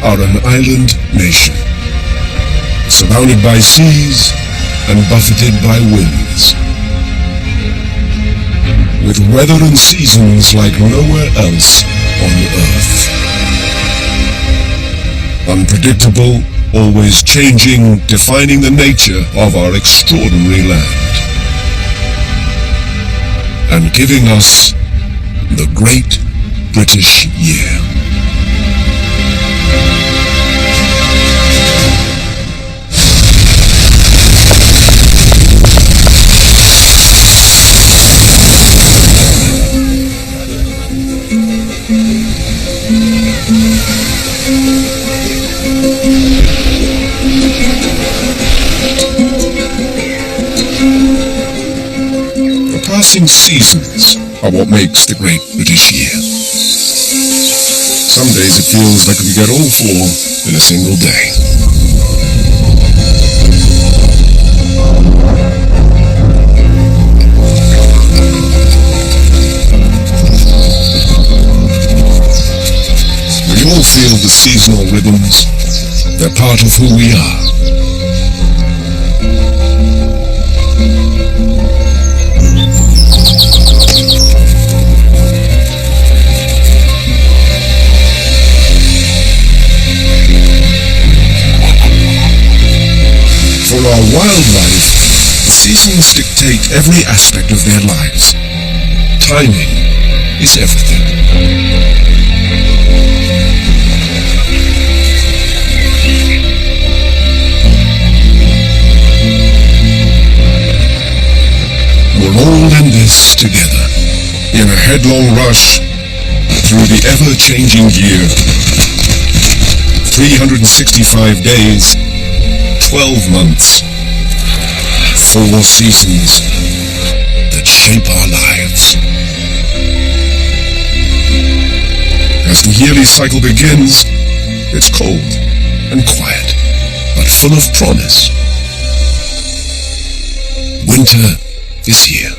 are an island nation, surrounded by seas and buffeted by winds, with weather and seasons like nowhere else on Earth. Unpredictable, always changing, defining the nature of our extraordinary land, and giving us the Great British Year. The passing seasons are what makes the Great British Year. Some days it feels like we get all four in a single day. We all feel the seasonal rhythms. They're part of who we are. For our wildlife, the seasons dictate every aspect of their lives. Timing is everything. We're all in this together, in a headlong rush through the ever-changing year. 365 days, 12 months, 4 seasons that shape our lives. As the yearly cycle begins, it's cold and quiet, but full of promise. Winter is here.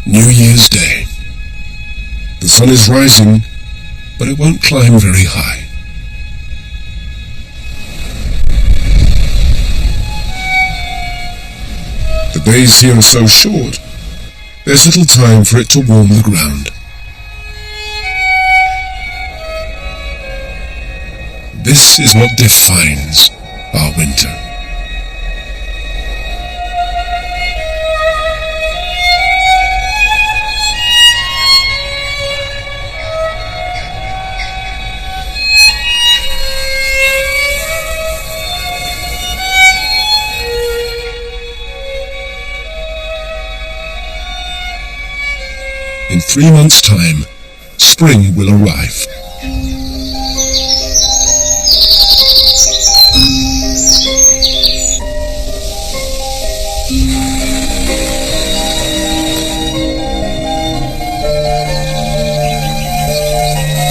New Year's Day. The sun is rising, but it won't climb very high. The days here are so short, there's little time for it to warm the ground. This is what defines our winter. In 3 months' time, spring will arrive.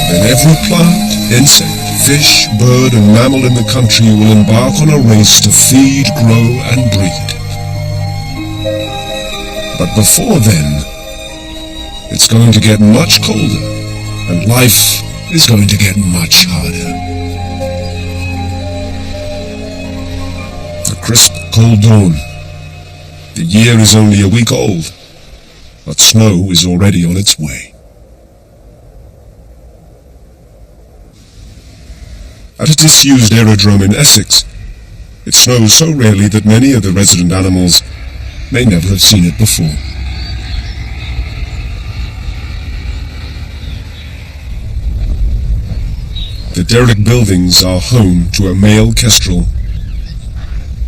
Then every plant, insect, fish, bird and mammal in the country will embark on a race to feed, grow and breed. But before then, it's going to get much colder, and life is going to get much harder. A crisp, cold dawn. The year is only a week old, but snow is already on its way. At a disused aerodrome in Essex, it snows so rarely that many of the resident animals may never have seen it before. The derelict buildings are home to a male kestrel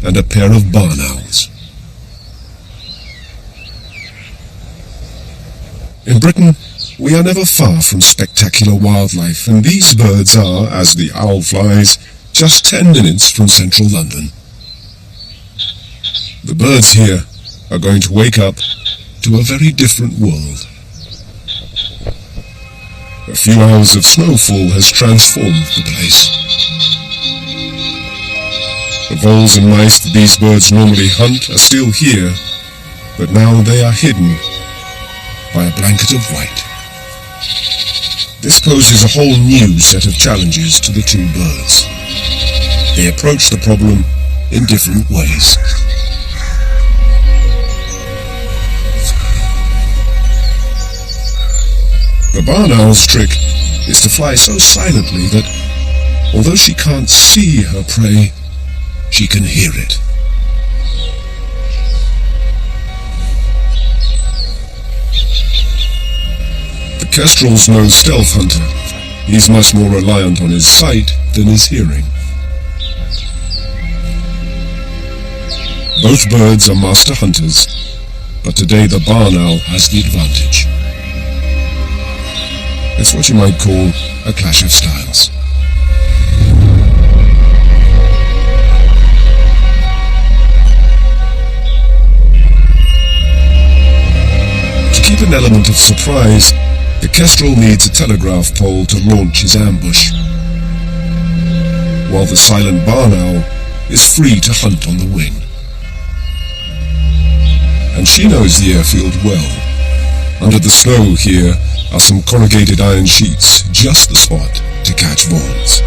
and a pair of barn owls. In Britain, we are never far from spectacular wildlife, and these birds are, as the owl flies, just 10 minutes from central London. The birds here are going to wake up to a very different world. A few hours of snowfall has transformed the place. The voles and mice that these birds normally hunt are still here, but now they are hidden by a blanket of white. This poses a whole new set of challenges to the two birds. They approach the problem in different ways. The barn owl's trick is to fly so silently that, although she can't see her prey, she can hear it. The kestrel's no stealth hunter. He's much more reliant on his sight than his hearing. Both birds are master hunters, but today the barn owl has the advantage. It's what you might call a clash of styles. To keep an element of surprise, the kestrel needs a telegraph pole to launch his ambush, while the silent barn owl is free to hunt on the wing. And she knows the airfield well. Under the snow here are some corrugated iron sheets, just the spot to catch voles.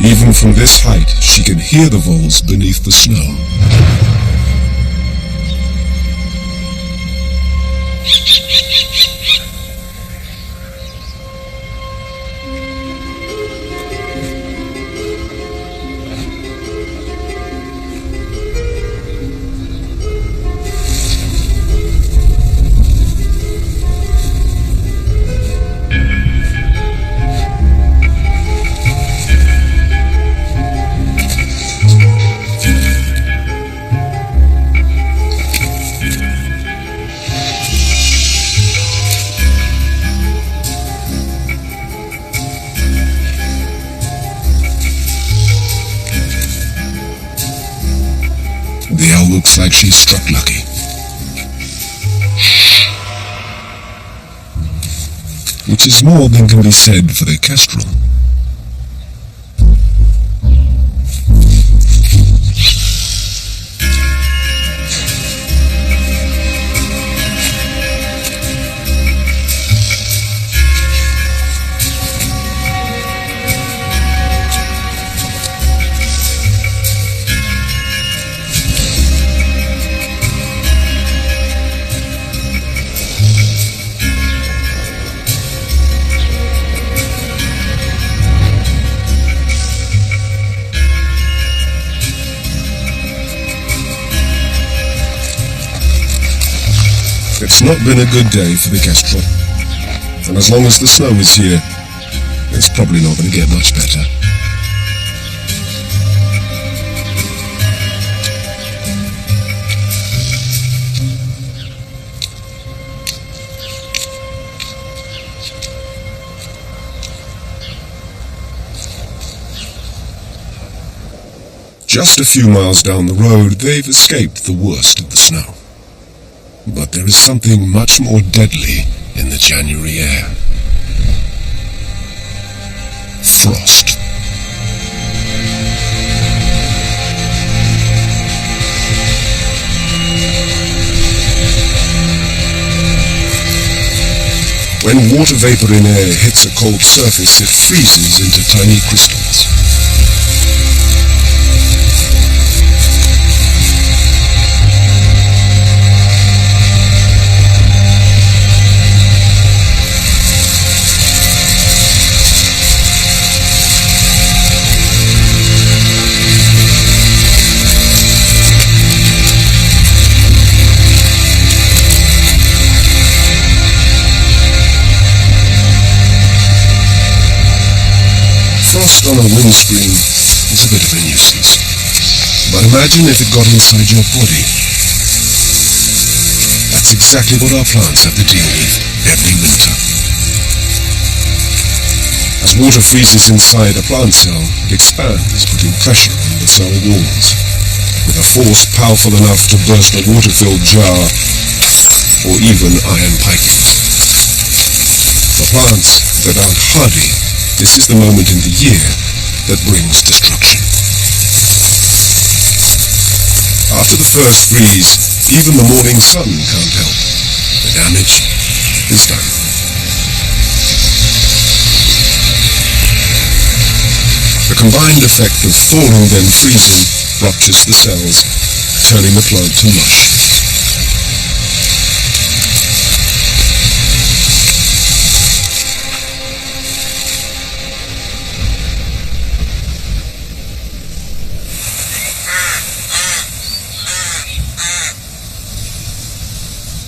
Even from this height, she can hear the voles beneath the snow. The owl looks like she's struck lucky. Which is more than can be said for the kestrel. It's not been a good day for the kestrel, and as long as the snow is here, it's probably not going to get much better. Just a few miles down the road, they've escaped the worst of the snow. But there is something much more deadly in the January air. Frost. When water vapor in air hits a cold surface, it freezes into tiny crystals. Frost on a windscreen is a bit of a nuisance, but imagine if it got inside your body. That's exactly what our plants have to deal with every winter. As water freezes inside a plant cell, it expands, putting pressure on the cell walls, with a force powerful enough to burst a water-filled jar or even iron piping. For plants that aren't hardy, this is the moment in the year that brings destruction. After the first freeze, even the morning sun can't help. The damage is done. combined effect of thawing then freezing ruptures the cells, turning the plant to mush.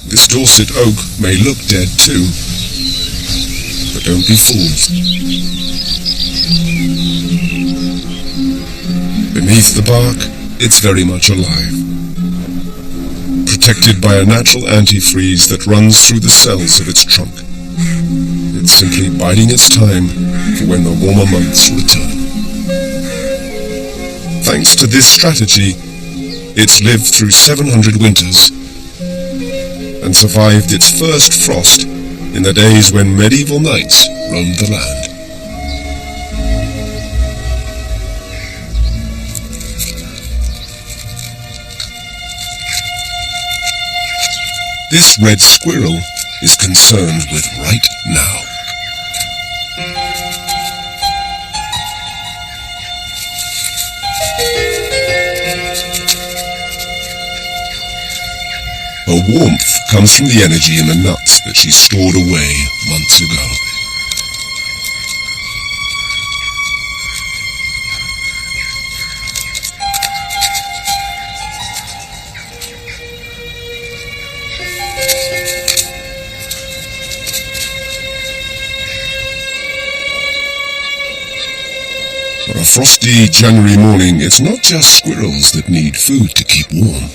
This Dorset oak may look dead too, but don't be fooled. Beneath the bark, it's very much alive, protected by a natural antifreeze that runs through the cells of its trunk. It's simply biding its time for when the warmer months return. Thanks to this strategy, it's lived through 700 winters and survived its first frost in the days when medieval knights roamed the land. This red squirrel is concerned with right now. Her warmth comes from the energy in the nuts that she stored away months ago. On a frosty January morning, it's not just squirrels that need food to keep warm.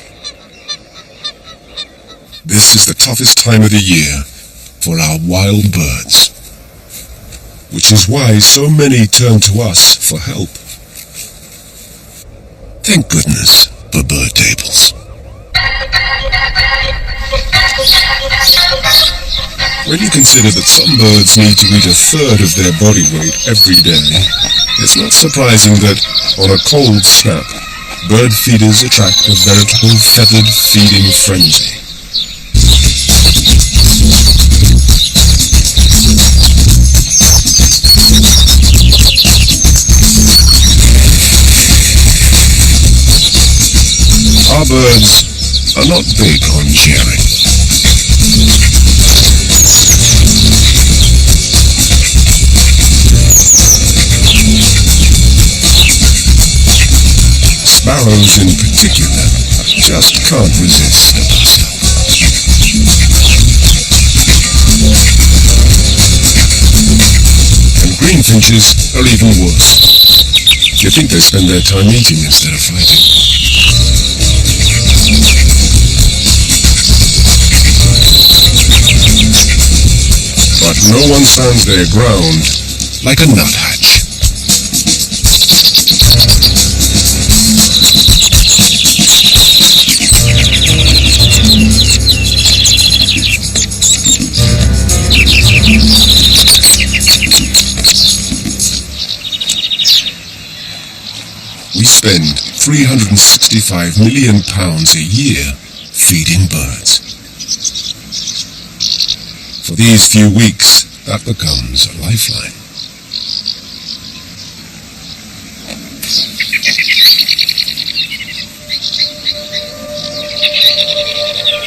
This is the toughest time of the year for our wild birds, which is why so many turn to us for help. Thank goodness for bird tables. When you consider that some birds need to eat a third of their body weight every day, it's not surprising that, on a cold snap, bird feeders attract a veritable feathered feeding frenzy. Our birds are not big on sharing. Sparrows in particular just can't resist the pasta. And greenfinches are even worse. You'd think they spend their time eating instead of fighting. But no one stands their ground like a nuthatch. We spend £365 million a year feeding birds. For these few weeks, that becomes a lifeline.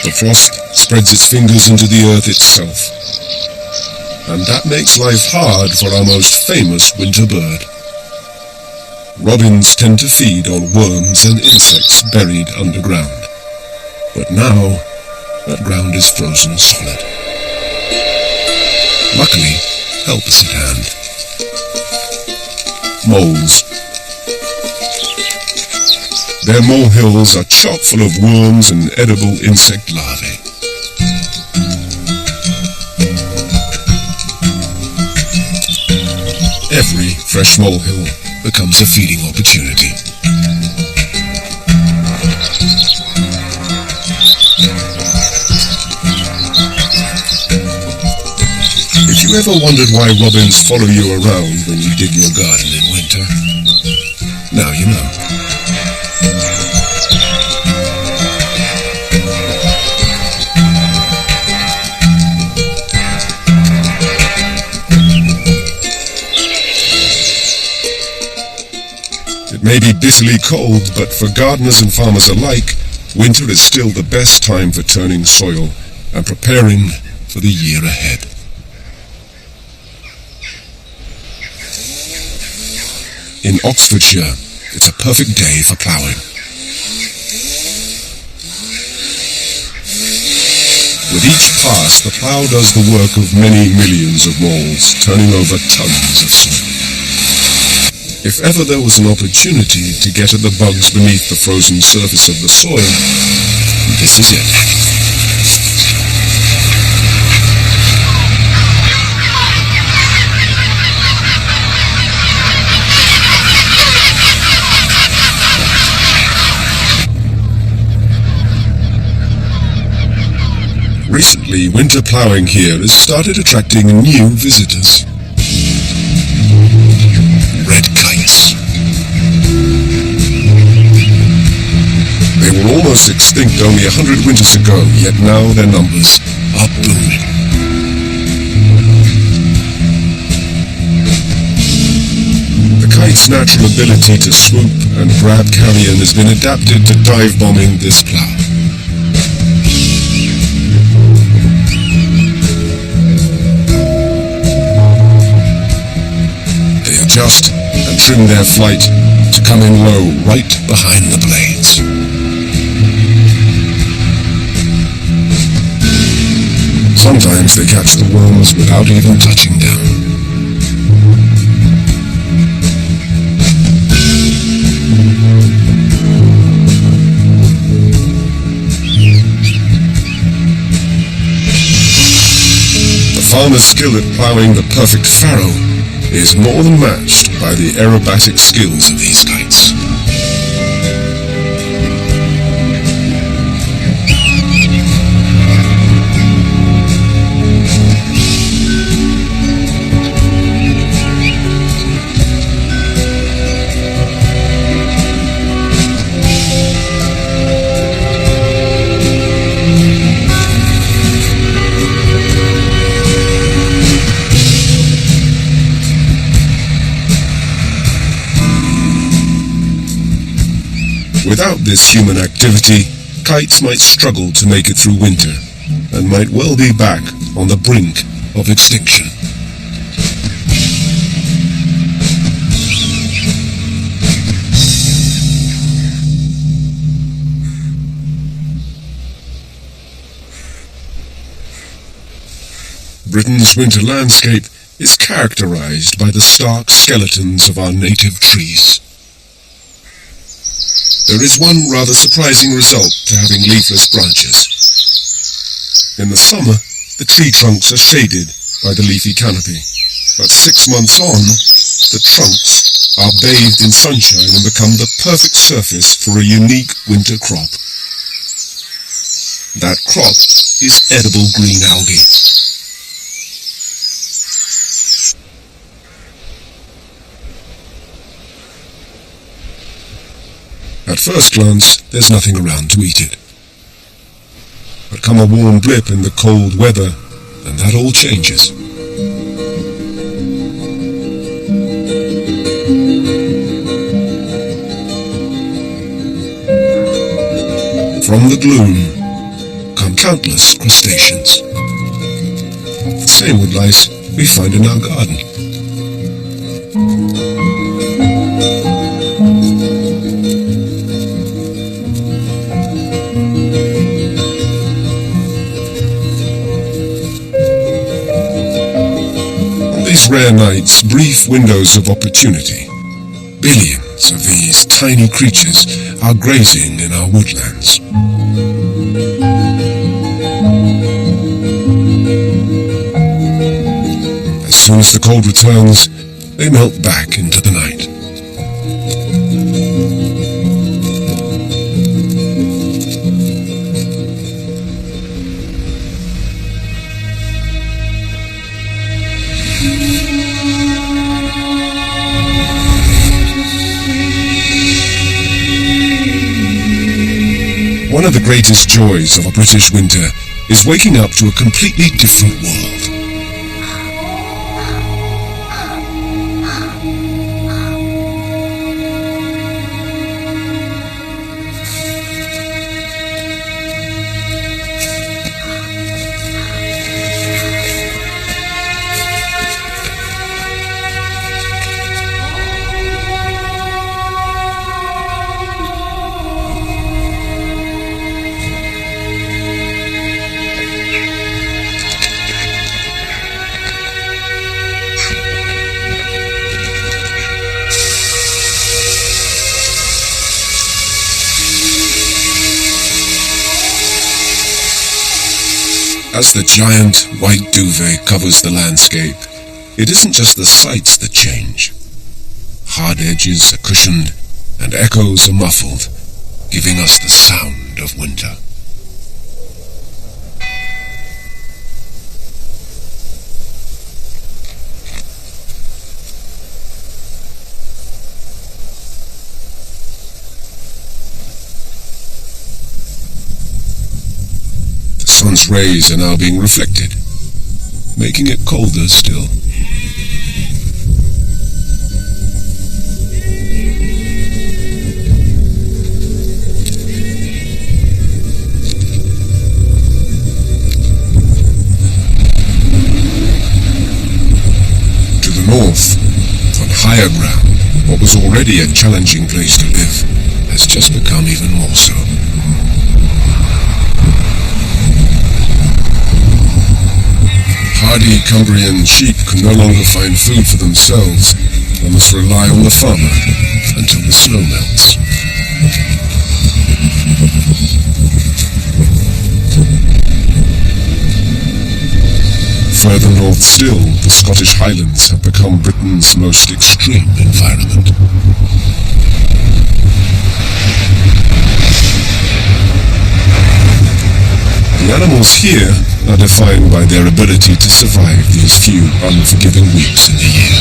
The frost spreads its fingers into the earth itself, and that makes life hard for our most famous winter bird. Robins tend to feed on worms and insects buried underground, but now that ground is frozen solid. Luckily, help is at hand. Moles. Their molehills are chock full of worms and edible insect larvae. Every fresh molehill becomes a feeding opportunity. If you ever wondered why robins follow you around when you dig your garden in winter, now you know. may be bitterly cold, but for gardeners and farmers alike, winter is still the best time for turning soil and preparing for the year ahead. In Oxfordshire, it's a perfect day for ploughing. With each pass, the plough does the work of many millions of moles, turning over tons of soil. If ever there was an opportunity to get at the bugs beneath the frozen surface of the soil, this is it. Recently, winter ploughing here has started attracting new visitors. Red kites. They were almost extinct only 100 winters ago, yet now their numbers are booming. The kite's natural ability to swoop and grab carrion has been adapted to dive bombing this plough. Adjust and trim their flight to come in low right behind the blades. Sometimes they catch the worms without even touching down. The farmer's skill at ploughing the perfect farrow is more than matched by the aerobatic skills of these kites. Without this human activity, kites might struggle to make it through winter, and might well be back on the brink of extinction. Britain's winter landscape is characterized by the stark skeletons of our native trees. There is one rather surprising result to having leafless branches. In the summer, the tree trunks are shaded by the leafy canopy, but 6 months on, the trunks are bathed in sunshine and become the perfect surface for a unique winter crop. That crop is edible green algae. At first glance, there's nothing around to eat it. But come a warm blip in the cold weather, and that all changes. From the gloom come countless crustaceans. The same wood lice we find in our garden. Rare nights, brief windows of opportunity. Billions of these tiny creatures are grazing in our woodlands. As soon as the cold returns, they melt back into the night. One of the greatest joys of a British winter is waking up to a completely different world. As the giant white duvet covers the landscape, it isn't just the sights that change. Hard edges are cushioned and echoes are muffled, giving us the sound of winter. The sun's rays are now being reflected, making it colder still. North, on higher ground, what was already a challenging place to live has just become even more so. Hardy Cumbrian sheep can no longer find food for themselves and must rely on the farmer until the snow melts. Further north still, the Scottish Highlands have become Britain's most extreme environment. The animals here are defined by their ability to survive these few unforgiving weeks in the year.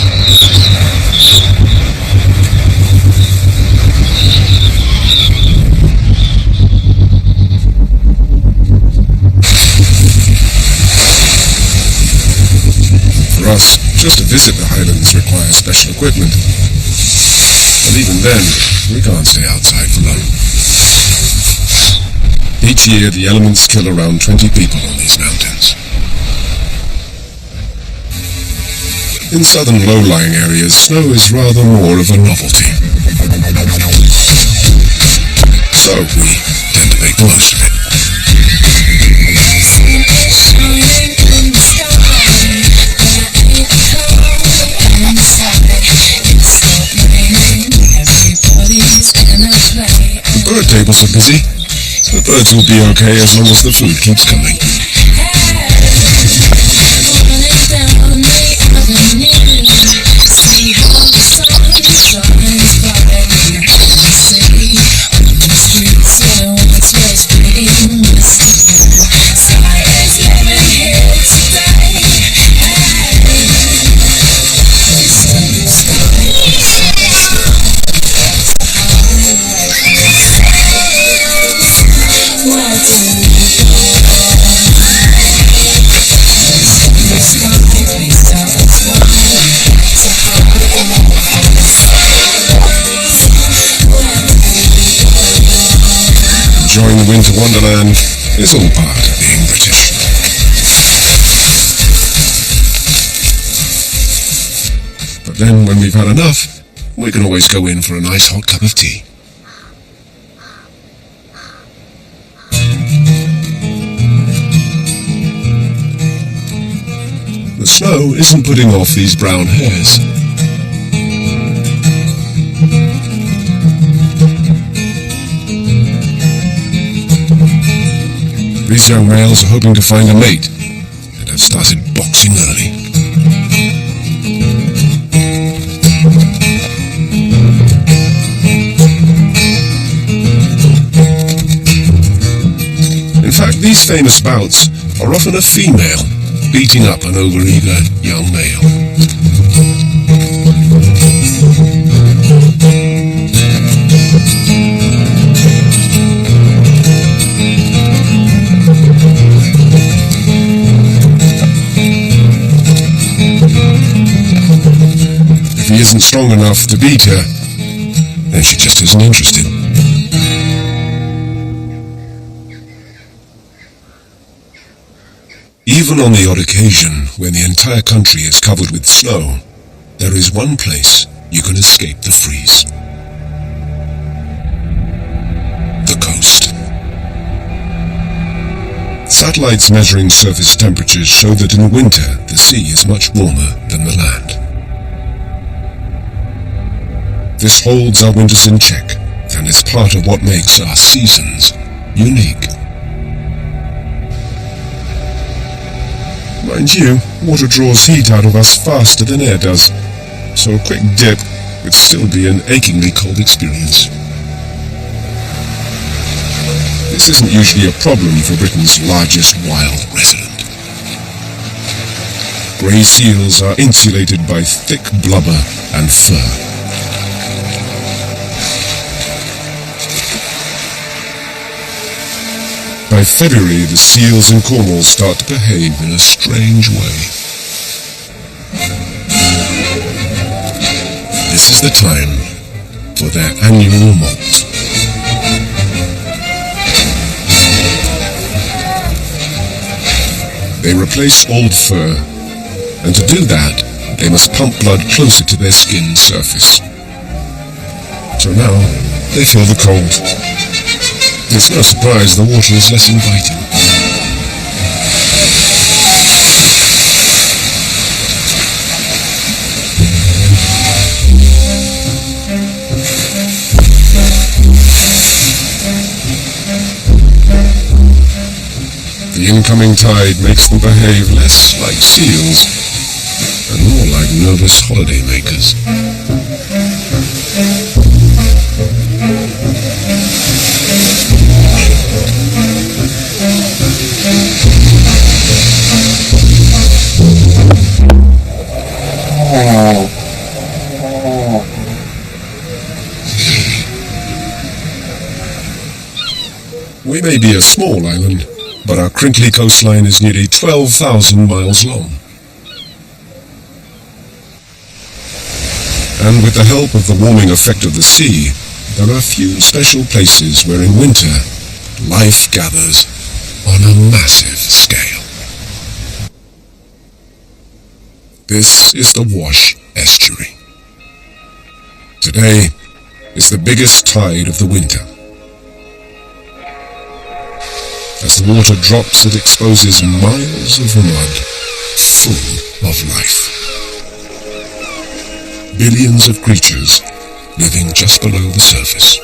For us, just to visit the Highlands requires special equipment. And even then, we can't stay outside for long. Each year, the elements kill around 20 people on these mountains. In southern low-lying areas, snow is rather more of a novelty. So, we tend to make the most of it. The bird tables are busy. The birds will be okay as long as the food keeps coming. Enjoying the winter wonderland is all part of being British. But then, when we've had enough, we can always go in for a nice hot cup of tea. The snow isn't putting off these brown hairs. These young males are hoping to find a mate and have started boxing early. In fact, these famous bouts are often a female beating up an overeager young male. If he isn't strong enough to beat her, then she just isn't interested. Even on the odd occasion when the entire country is covered with snow, there is one place you can escape the freeze. The coast. Satellites measuring surface temperatures show that in winter the sea is much warmer than the land. This holds our winters in check, and is part of what makes our seasons unique. Mind you, water draws heat out of us faster than air does, so a quick dip would still be an achingly cold experience. This isn't usually a problem for Britain's largest wild resident. Grey seals are insulated by thick blubber and fur. By February, the seals in Cornwall start to behave in a strange way. This is the time for their annual molt. They replace old fur, and to do that, they must pump blood closer to their skin's surface. So now, they feel the cold. It's no surprise the water is less inviting. The incoming tide makes them behave less like seals and more like nervous holidaymakers. We may be a small island, but our crinkly coastline is nearly 12,000 miles long. And with the help of the warming effect of the sea, there are few special places where in winter, life gathers on a massive scale. This is the Wash Estuary. Today is the biggest tide of the winter. As the water drops, it exposes miles of mud full of life. Billions of creatures living just below the surface.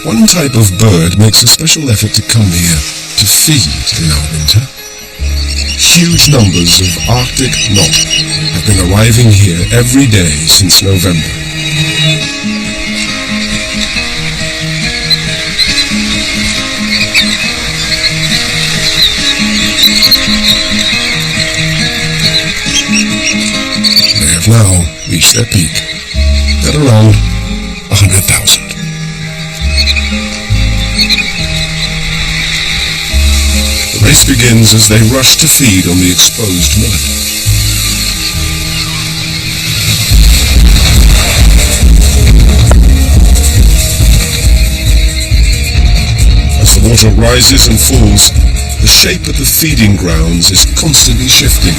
One type of bird makes a special effort to come here to feed in our winter. Huge numbers of Arctic knot have been arriving here every day since November. Now reach their peak at around 100,000. The race begins as they rush to feed on the exposed mud. As the water rises and falls, the shape of the feeding grounds is constantly shifting.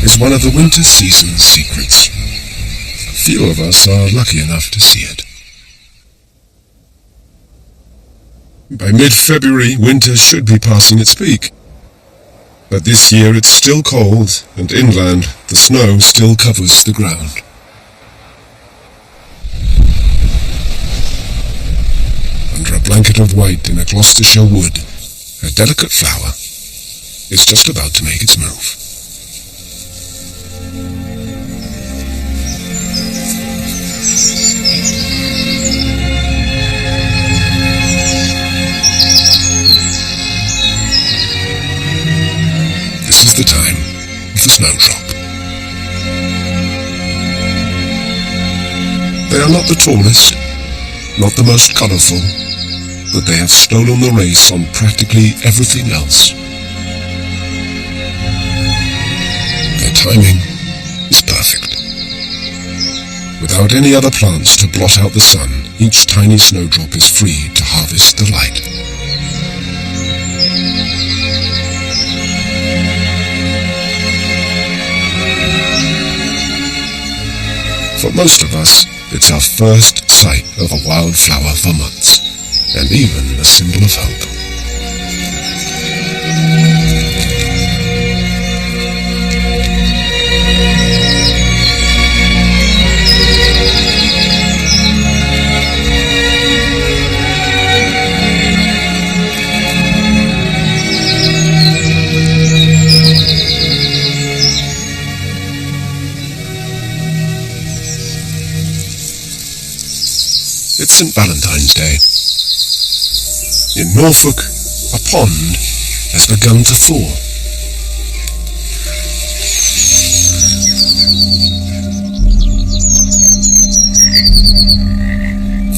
Is one of the winter season's secrets. Few of us are lucky enough to see it. By mid-February, winter should be passing its peak. But this year it's still cold, and inland, the snow still covers the ground. Under a blanket of white in a Gloucestershire wood, a delicate flower is just about to make its move. This is the time of the snowdrop. They are not the tallest, not the most colourful, but they have stolen the race on practically everything else. Their timing is perfect. Without any other plants to blot out the sun, each tiny snowdrop is free to harvest the light. For most of us, it's our first sight of a wildflower for months, and even a symbol of hope. It's St. Valentine's Day. In Norfolk, a pond has begun to thaw.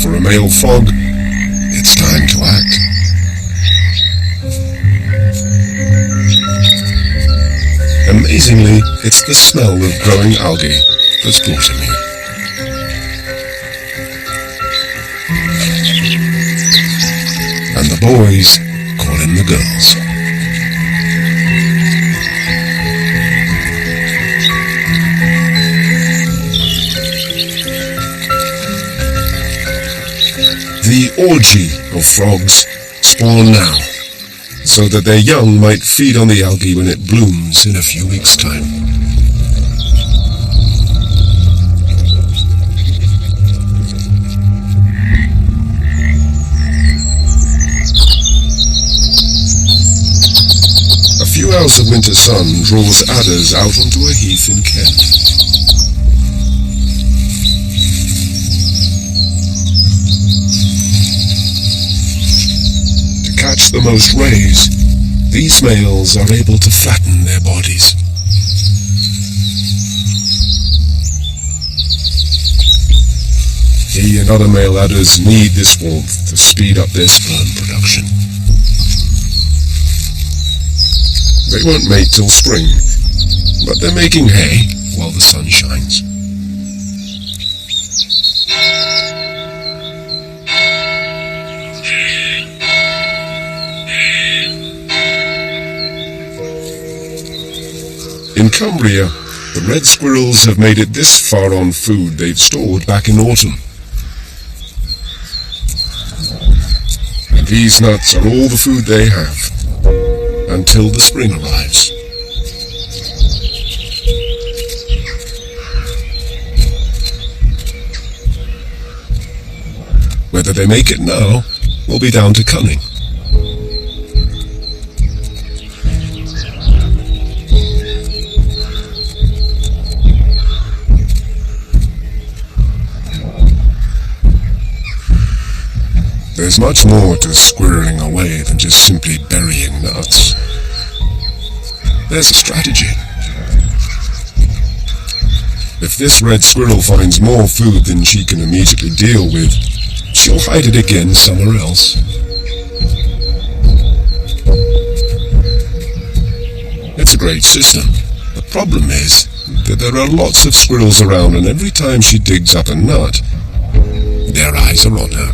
For a male frog, it's time to act. Amazingly, it's the smell of growing algae that's brought him here. And the boys call in the girls. The orgy of frogs spawn now, so that their young might feed on the algae when it blooms in a few weeks' time. A few hours of winter sun draws adders out onto a heath in Kent. To catch the most rays, these males are able to flatten their bodies. He and other male adders need this warmth to speed up their sperm production. They won't mate till spring, but they're making hay while the sun shines. In Cumbria, the red squirrels have made it this far on food they've stored back in autumn. And these nuts are all the food they have until the spring arrives. Whether they make it now will be down to cunning. There's much more to squirreling away than just simply burying nuts. There's a strategy. If this red squirrel finds more food than she can immediately deal with, she'll hide it again somewhere else. It's a great system. The problem is that there are lots of squirrels around, and every time she digs up a nut, their eyes are on her.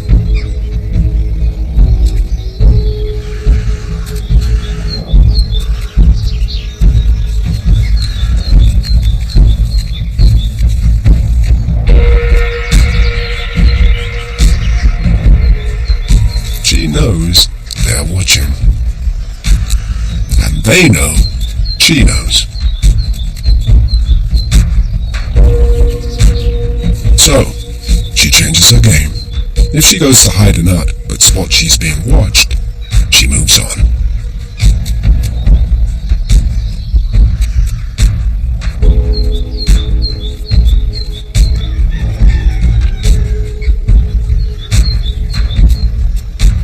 She knows they're watching. And they know she knows. So, she changes her game. If she goes to hide a nut but spots she's being watched, she moves on.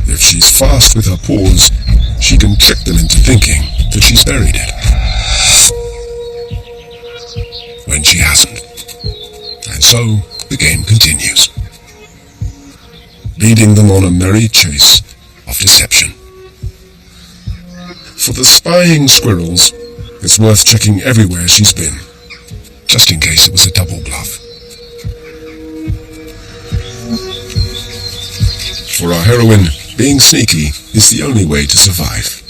If she's fast with her paws, she can trick them into thinking that she's buried it, when she hasn't. And so the game continues, leading them on a merry chase of deception. For the spying squirrels, it's worth checking everywhere she's been, just in case it was a double bluff. For our heroine, being sneaky is the only way to survive.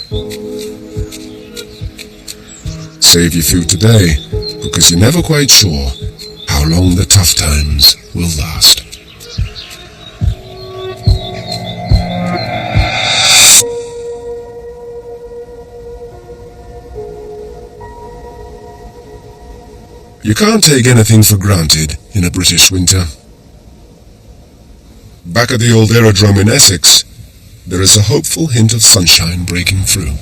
Save your food today, because you're never quite sure how how long the tough times will last. You can't take anything for granted in a British winter. Back at the old aerodrome in Essex, there is a hopeful hint of sunshine breaking through.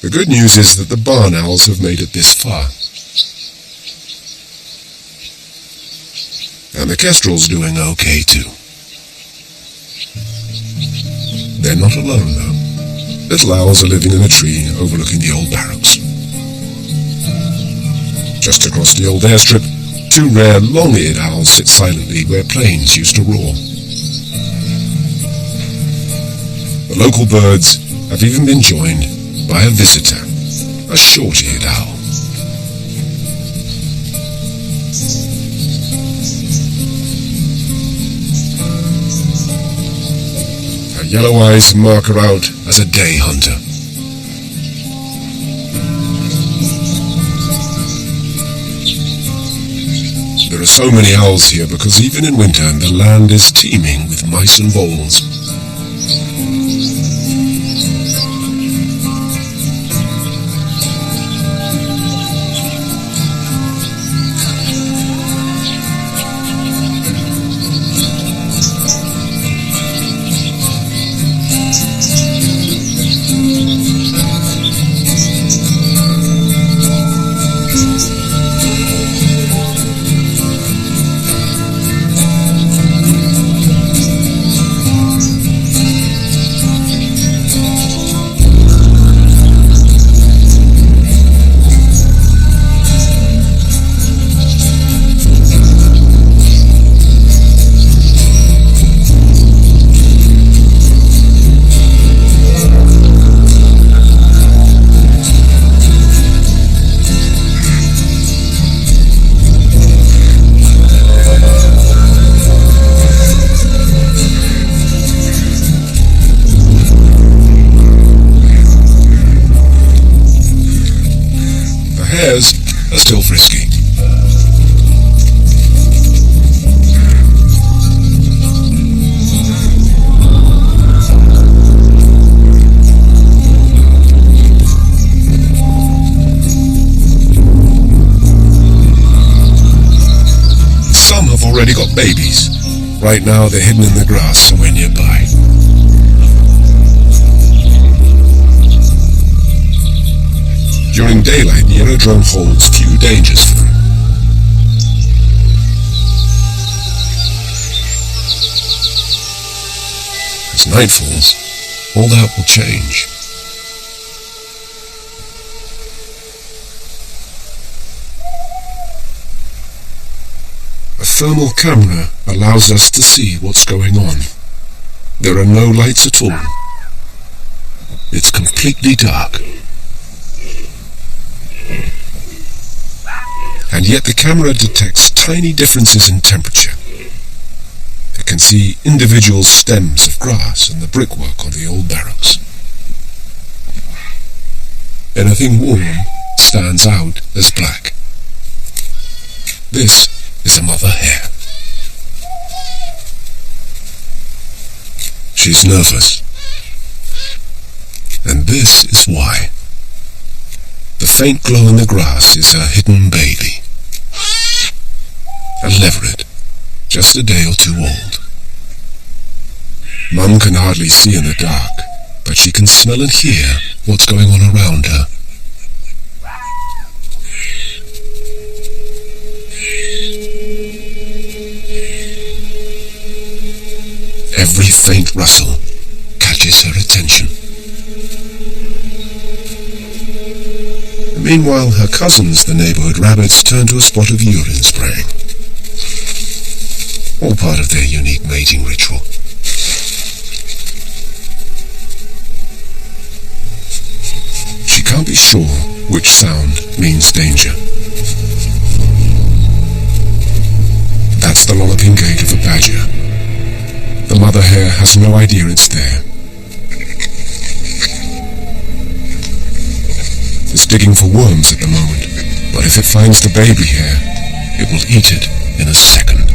The good news is that the barn owls have made it this far. And the kestrel's doing okay too. They're not alone though. Little owls are living in a tree overlooking the old barracks. Just across the old airstrip, two rare long-eared owls sit silently where planes used to roar. The local birds have even been joined by a visitor, a short-eared owl. Her yellow eyes mark her out as a day hunter. There are so many owls here because even in winter the land is teeming with mice and voles. Hares are still frisky. Some have already got babies. Right now they're hidden in the grass somewhere nearby. During daylight, the aerodrome holds few dangers for them. As night falls, all that will change. A thermal camera allows us to see what's going on. There are no lights at all. It's completely dark. And yet the camera detects tiny differences in temperature. It can see individual stems of grass and the brickwork on the old barracks. Anything warm stands out as black. This is a mother hare. She's nervous. And this is why. The faint glow in the grass is her hidden baby. A leveret, just a day or two old. Mum can hardly see in the dark, but she can smell and hear what's going on around her. Every faint rustle catches her attention. Meanwhile, her cousins, the neighborhood rabbits, turn to a spot of urine spraying. All part of their unique mating ritual. She can't be sure which sound means danger. That's the lolloping gait of a badger. The mother hare has no idea it's there. is digging for worms at the moment, but if it finds the baby hare, it will eat it in a second.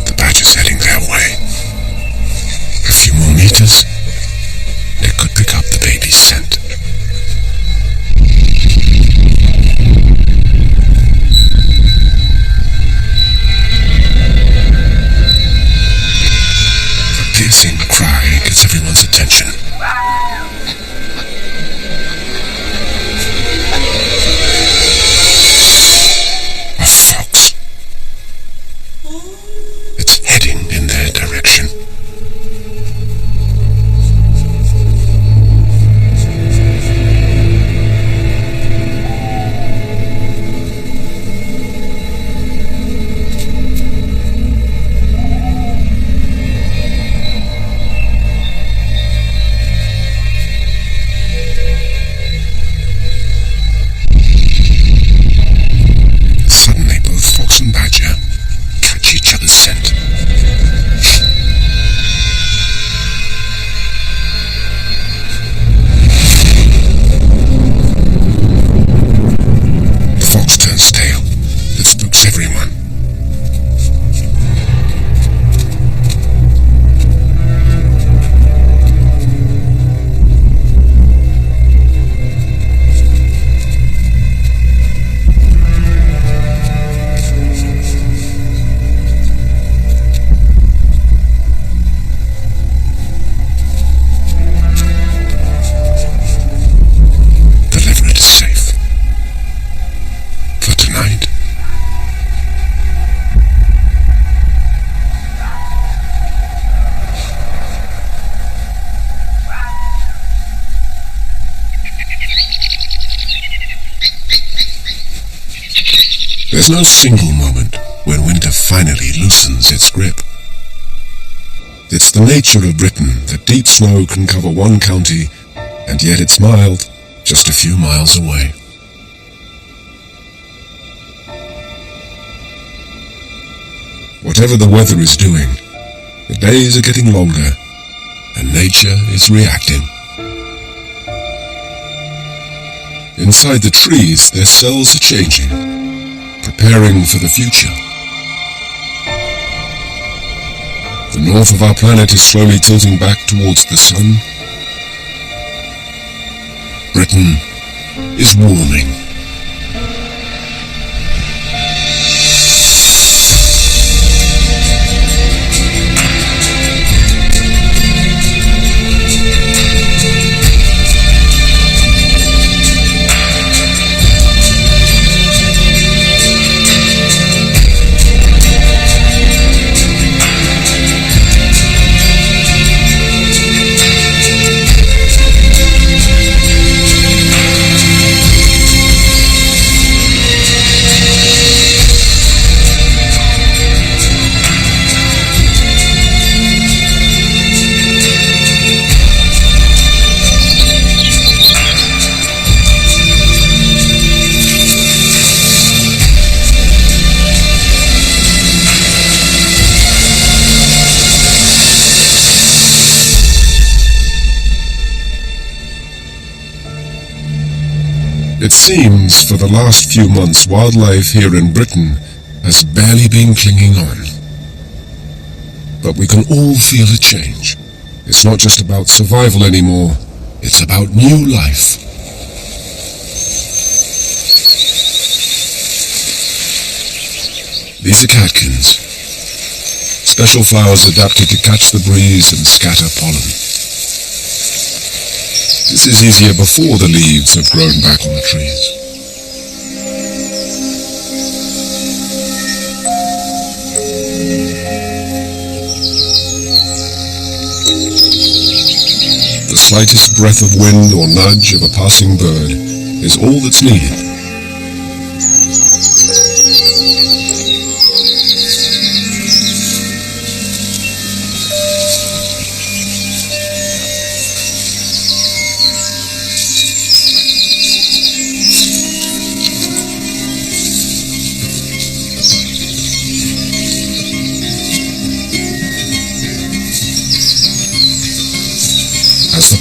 The badger's heading their way. A few more meters, it could pick up the baby's scent. A piercing cry gets everyone's attention. A fox. It's heading in their direction. Suddenly, both fox and badger catch each other's scent. The fox turns tail. It spooks everyone. The leveret is safe. For tonight. There's no single moment when winter finally loosens its grip. It's the nature of Britain that deep snow can cover one county, and yet it's mild, just a few miles away. Whatever the weather is doing, the days are getting longer, and nature is reacting. Inside the trees, their cells are changing, preparing for the future. The north of our planet is slowly tilting back towards the sun. Britain is warming. It seems for the last few months wildlife here in Britain has barely been clinging on. But we can all feel a change. It's not just about survival anymore, it's about new life. These are catkins, special flowers adapted to catch the breeze and scatter pollen. This is easier before the leaves have grown back on the trees. The slightest breath of wind or nudge of a passing bird is all that's needed.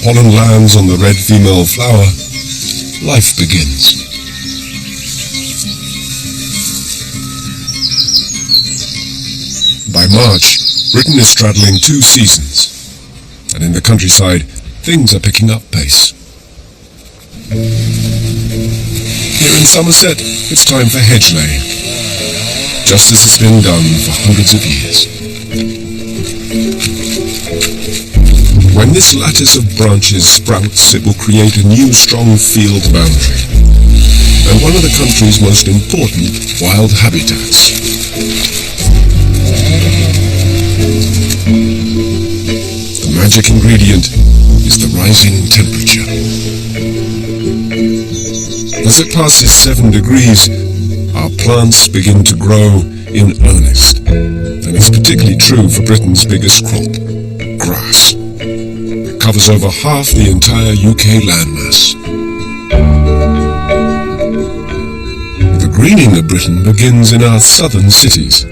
pollen lands on the red female flower, life begins. By March, Britain is straddling 2 seasons, and in the countryside, things are picking up pace. Here in Somerset, it's time for hedge laying, just as it's been done for hundreds of years. When this lattice of branches sprouts, it will create a new strong field boundary, and one of the country's most important wild habitats. The magic ingredient is the rising temperature. As it passes 7 degrees, our plants begin to grow in earnest, and it's particularly true for Britain's biggest crop, grass. It covers over half the entire UK landmass. The greening of Britain begins in our southern cities,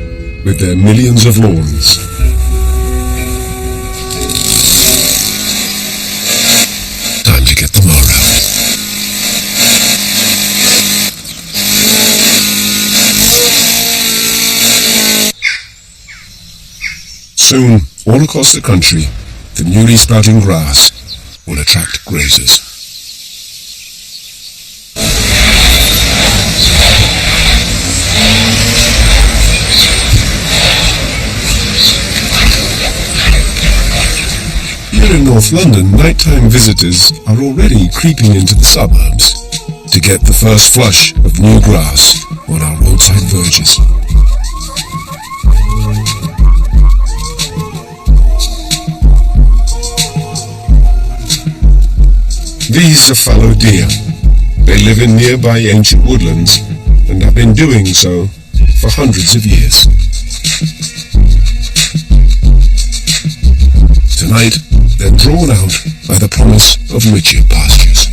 with their millions of lawns. Time to get the mower out. Soon, all across the country, the newly sprouting grass will attract grazers. Here in North London, nighttime visitors are already creeping into the suburbs to get the first flush of new grass on our roadside verges. These are fallow deer. They live in nearby ancient woodlands and have been doing so for hundreds of years. Tonight, they're drawn out by the promise of richer pastures.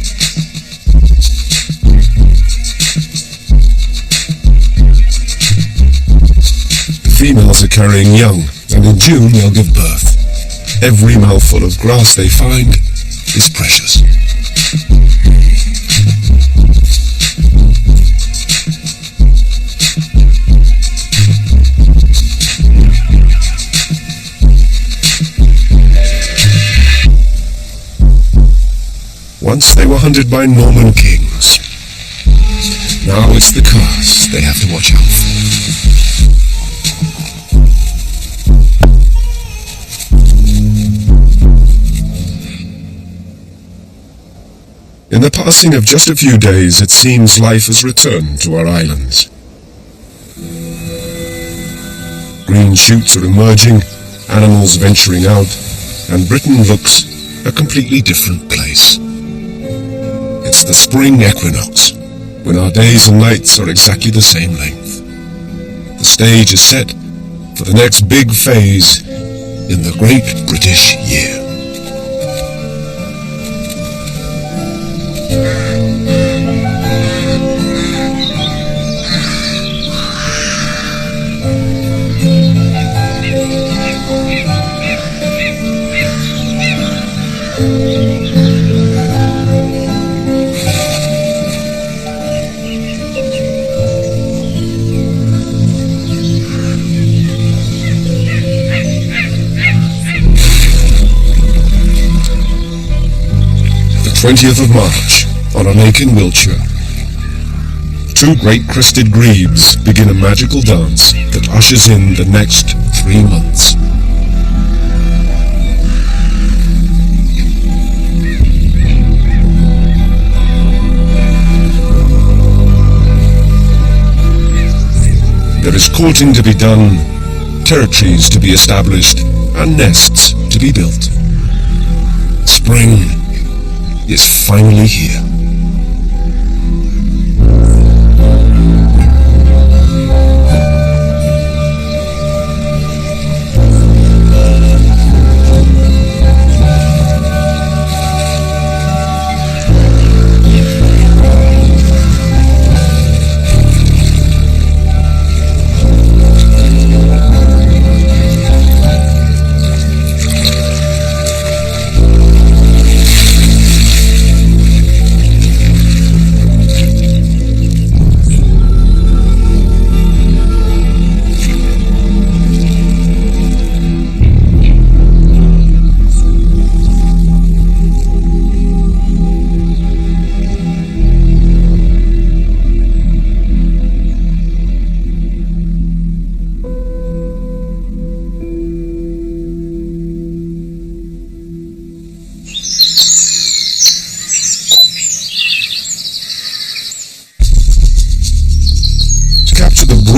The females are carrying young, and in June they'll give birth. Every mouthful of grass they find is precious. Once they were hunted by Norman kings. Now it's the cars they have to watch out for. In the passing of just a few days, it seems life has returned to our islands. Green shoots are emerging, animals venturing out, and Britain looks a completely different place. It's the spring equinox, when our days and nights are exactly the same length. The stage is set for the next big phase in the Great British Year. The 20th of March, on a lake in Wiltshire, 2 great crested grebes begin a magical dance that ushers in the next 3 months. There is courting to be done, territories to be established, and nests to be built. Spring is finally here.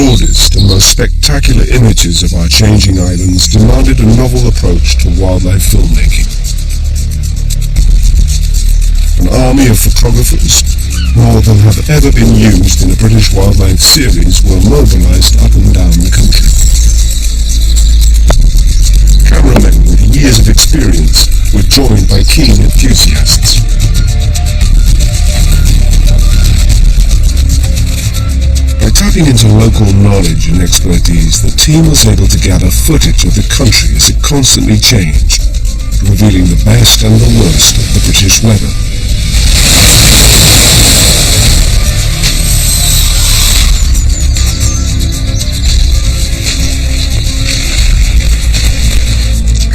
broadest and most spectacular images of our changing islands demanded a novel approach to wildlife filmmaking. An army of photographers, more than have ever been used in a British wildlife series, were mobilised up and down the country. Cameramen with years of experience were joined by keen enthusiasts. By tapping into local knowledge and expertise, the team was able to gather footage of the country as it constantly changed, revealing the best and the worst of the British weather.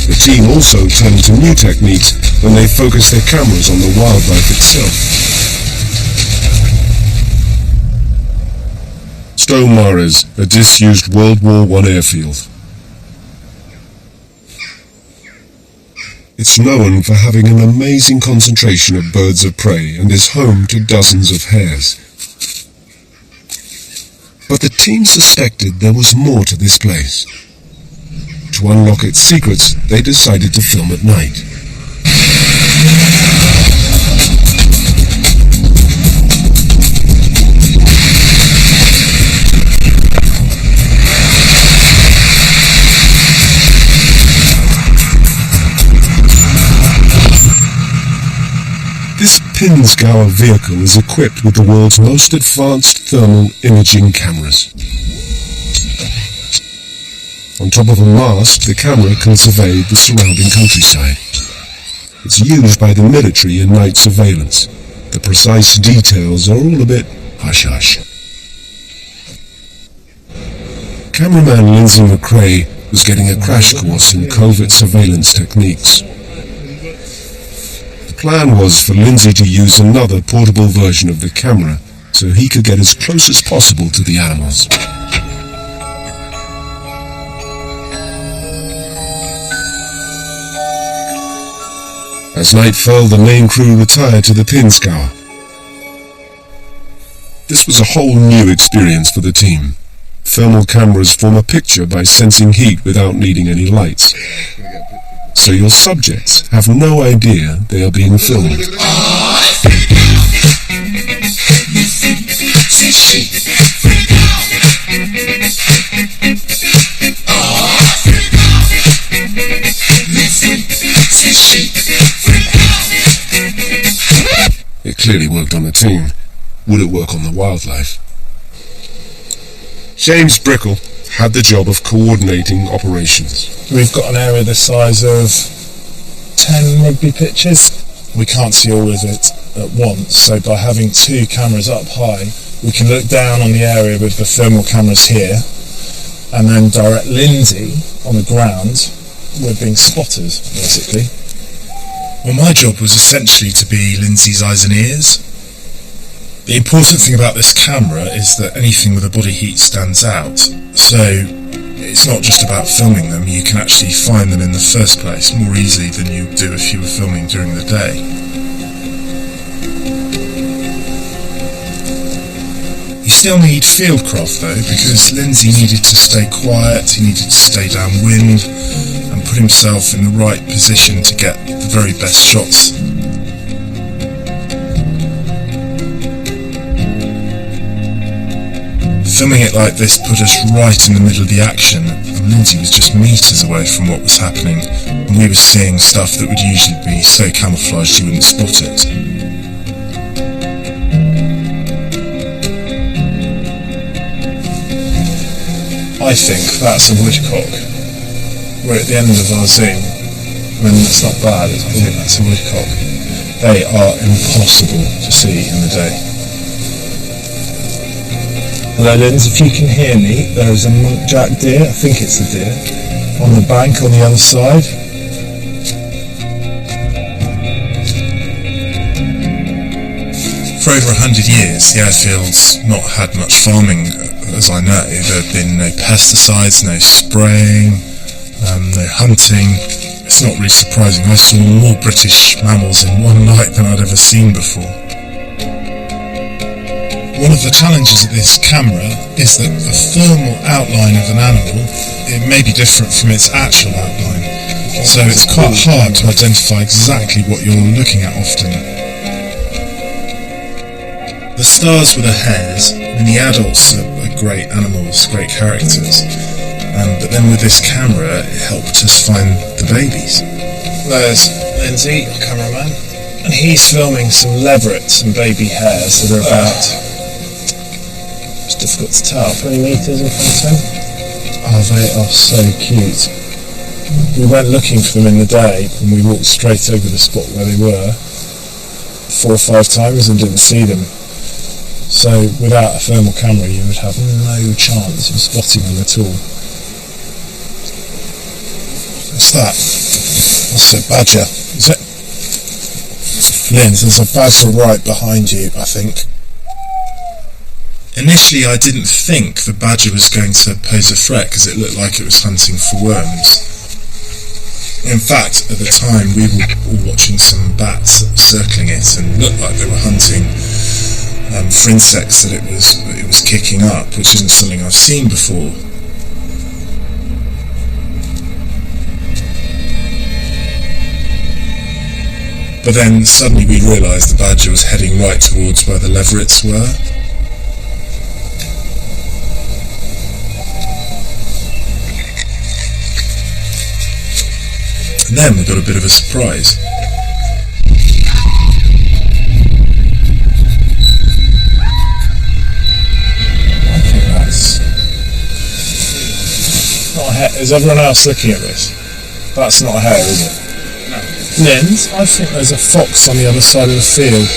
The team also turned to new techniques when they focused their cameras on the wildlife itself. Stowe-Mares, a disused World War I airfield. It's known for having an amazing concentration of birds of prey and is home to dozens of hares. But the team suspected there was more to this place. To unlock its secrets, they decided to film at night. This Pinzgauer vehicle is equipped with the world's most advanced thermal imaging cameras. On top of a mast, the camera can survey the surrounding countryside. It's used by the military in night surveillance. The precise details are all a bit hush-hush. Cameraman Lindsay McRae was getting a crash course in covert surveillance techniques. The plan was for Lindsay to use another portable version of the camera so he could get as close as possible to the animals. As night fell, the main crew retired to the Pinzgauer. This was a whole new experience for the team. Thermal cameras form a picture by sensing heat without needing any lights. So your subjects have no idea they are being filmed. It clearly worked on the team. Would it work on the wildlife? James Brickell had the job of coordinating operations. We've got an area the size of 10 rugby pitches. We can't see all of it at once, so by having two cameras up high, we can look down on the area with the thermal cameras here, and then direct Lindsay on the ground with being spotters, basically. Well, my job was essentially to be Lindsay's eyes and ears. The important thing about this camera is that anything with a body heat stands out, so it's not just about filming them, you can actually find them in the first place more easily than you do if you were filming during the day. You still need fieldcraft though, because Lindsay needed to stay quiet, he needed to stay downwind and put himself in the right position to get the very best shots. Filming it like this put us right in the middle of the action, and Lindsay was just meters away from what was happening, and we were seeing stuff that would usually be so camouflaged you wouldn't spot it. I think that's a woodcock. We're at the end of our zoom. I mean, that's not bad, I think that's a woodcock. They are impossible to see in the day. Hello Linz, if you can hear me, there is a muntjac deer, I think it's a deer, on the bank on the other side. For over 100 years, the airfield's not had much farming, as I know. There have been no pesticides, no spraying, no hunting. It's not really surprising. I saw more British mammals in one night than I'd ever seen before. One of the challenges of this camera is that the thermal outline of an animal, it may be different from its actual outline, so it's quite hard to identify exactly what you're looking at often. The stars were the hares, and the adults are great animals, great characters, but then with this camera it helped us find the babies. There's Lindsay, our cameraman, and he's filming some leverets and baby hares that are about, it's difficult to tell, 20 metres in front of him. Oh, they are so cute. We went looking for them in the day and we walked straight over the spot where they were 4 or 5 times and didn't see them. So without a thermal camera you would have no chance of spotting them at all. What's that? That's a badger. Is it? Lynn, there's a badger right behind you, I think. Initially I didn't think the badger was going to pose a threat because it looked like it was hunting for worms. In fact, at the time we were all watching some bats that were circling it and looked like they were hunting for insects that it was kicking up, which isn't something I've seen before. But then suddenly we realised the badger was heading right towards where the leverets were. And then we got a bit of a surprise. I think that's not a hare. Is everyone else looking at this? That's not a hare, is it? Lens, I think there's a fox on the other side of the field.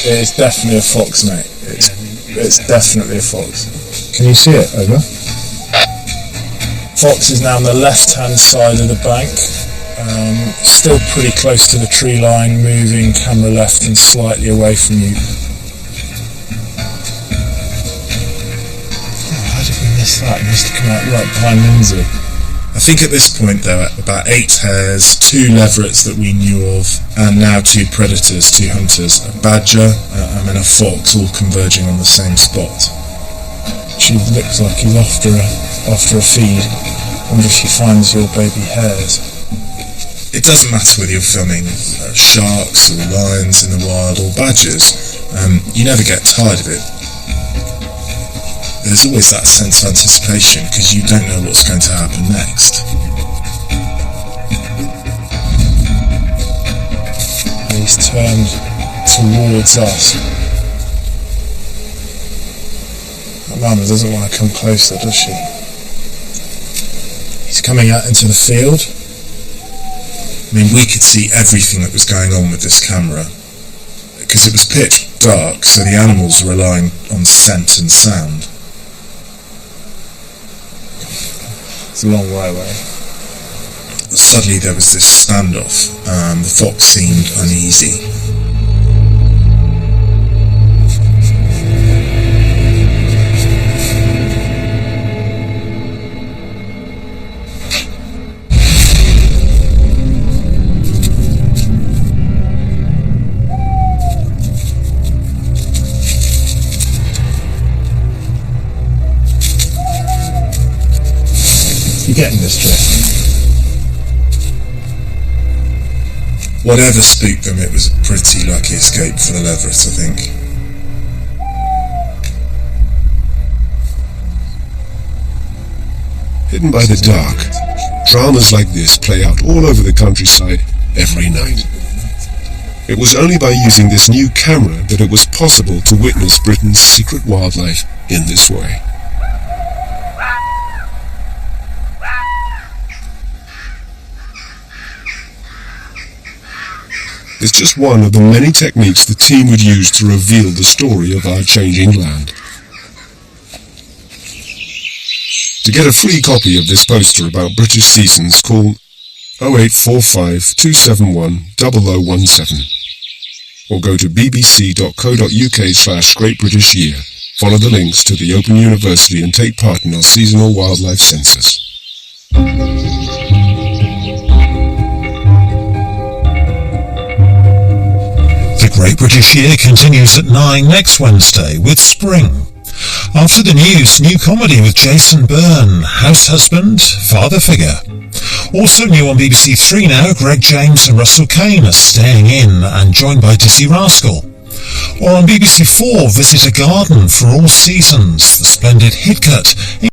It is definitely a fox, mate. It's definitely a fox. Can you see it? Over. Fox is now on the left-hand side of the bank. Still pretty close to the tree line, moving camera left and slightly away from you. Oh, how did we miss that? It must have come out right behind Lindsay. I think at this point there are about 8 hares, 2 leverets that we knew of, and now 2 predators, 2 hunters, a badger and a fox, all converging on the same spot. She looks like he's after a feed. Wonder if she finds your baby hares. It doesn't matter whether you're filming sharks or lions in the wild or badgers, you never get tired of it. There's always that sense of anticipation because you don't know what's going to happen next. He's turned towards us. Mama doesn't want to come closer, does she? He's coming out into the field. I mean, we could see everything that was going on with this camera because it was pitch dark, so the animals were relying on scent and sound. It's a long way away. Suddenly there was this standoff. The fox seemed uneasy. You're getting this, Jeff. Whatever spooked them, it was a pretty lucky escape for the leverets, I think. Hidden by the dark, dramas like this play out all over the countryside every night. It was only by using this new camera that it was possible to witness Britain's secret wildlife in this way. It's just one of the many techniques the team would use to reveal the story of our changing land. To get a free copy of this poster about British seasons, call 0845 271 0017 or go to bbc.co.uk/Great British Year. Follow the links to the Open University and take part in our seasonal wildlife census. The Great British Year continues at 9 next Wednesday with Spring. After the news, new comedy with Jason Byrne, house husband, father figure. Also new on BBC Three now, Greg James and Russell Kane are staying in and joined by Dizzy Rascal. Or on BBC 4, visit a garden for all seasons, the splendid Hidcut.